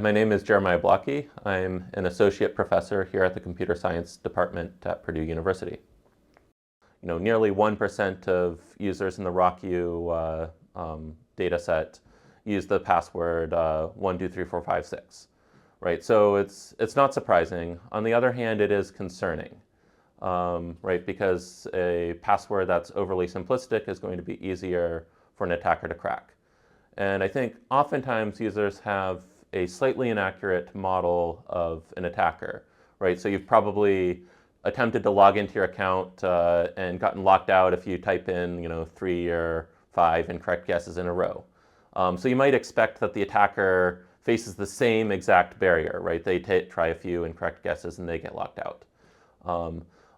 My name is Jeremiah Blocki. I'm an associate professor here at the computer science department at Purdue University. Nearly 1% of users in the RockU data set use the password 123456, right? So it's not surprising. On the other hand, it is concerning, right? Because a password that's overly simplistic is going to be easier for an attacker to crack. And I think oftentimes users have a slightly inaccurate model of an attacker, right? So you've probably attempted to log into your account and gotten locked out if you type in, 3 or 5 incorrect guesses in a row. So you might expect that the attacker faces the same exact barrier, right? They try a few incorrect guesses and they get locked out.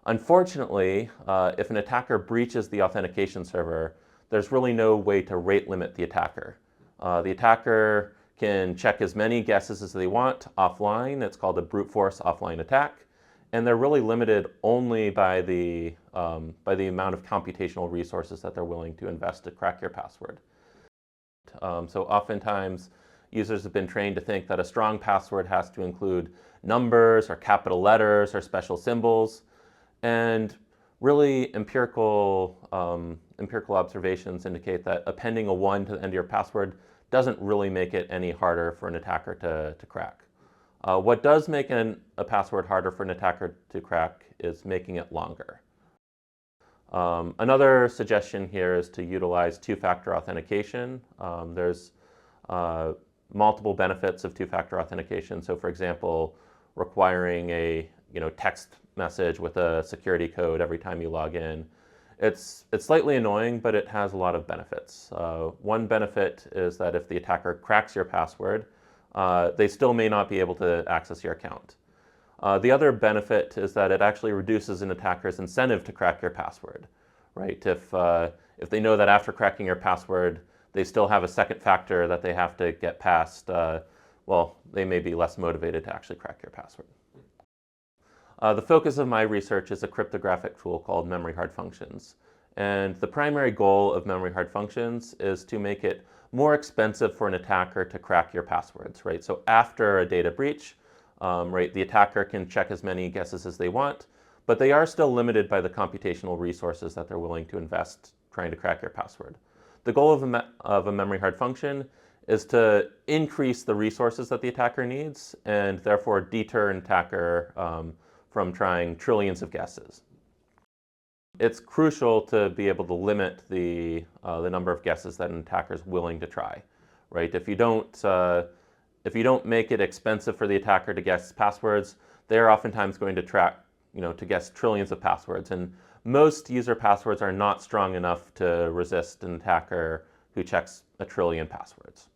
Unfortunately, if an attacker breaches the authentication server, there's really no way to rate limit the attacker. The attacker can check as many guesses as they want offline. It's called a brute force offline attack. And they're really limited only by the amount of computational resources that they're willing to invest to crack your password. So oftentimes, users have been trained to think that a strong password has to include numbers or capital letters or special symbols. And really, empirical observations indicate that appending a 1 to the end of your password doesn't really make it any harder for an attacker to crack. What does make a password harder for an attacker to crack is making it longer. Another suggestion here is to utilize two-factor authentication. There's multiple benefits of two-factor authentication. So for example, requiring a text message with a security code every time you log in. It's slightly annoying, but it has a lot of benefits. One benefit is that if the attacker cracks your password, they still may not be able to access your account. The other benefit is that it actually reduces an attacker's incentive to crack your password, right? If they know that after cracking your password, they still have a second factor that they have to get past, well, they may be less motivated to actually crack your password. The focus of my research is a cryptographic tool called memory hard functions. And the primary goal of memory hard functions is to make it more expensive for an attacker to crack your passwords, right? So after a data breach, right, the attacker can check as many guesses as they want, but they are still limited by the computational resources that they're willing to invest trying to crack your password. The goal of a memory hard function is to increase the resources that the attacker needs and therefore deter an attacker from trying trillions of guesses. It's crucial to be able to limit the number of guesses that an attacker is willing to try, right? If you don't make it expensive for the attacker to guess passwords, they're oftentimes going to guess trillions of passwords. And most user passwords are not strong enough to resist an attacker who checks 1 trillion passwords.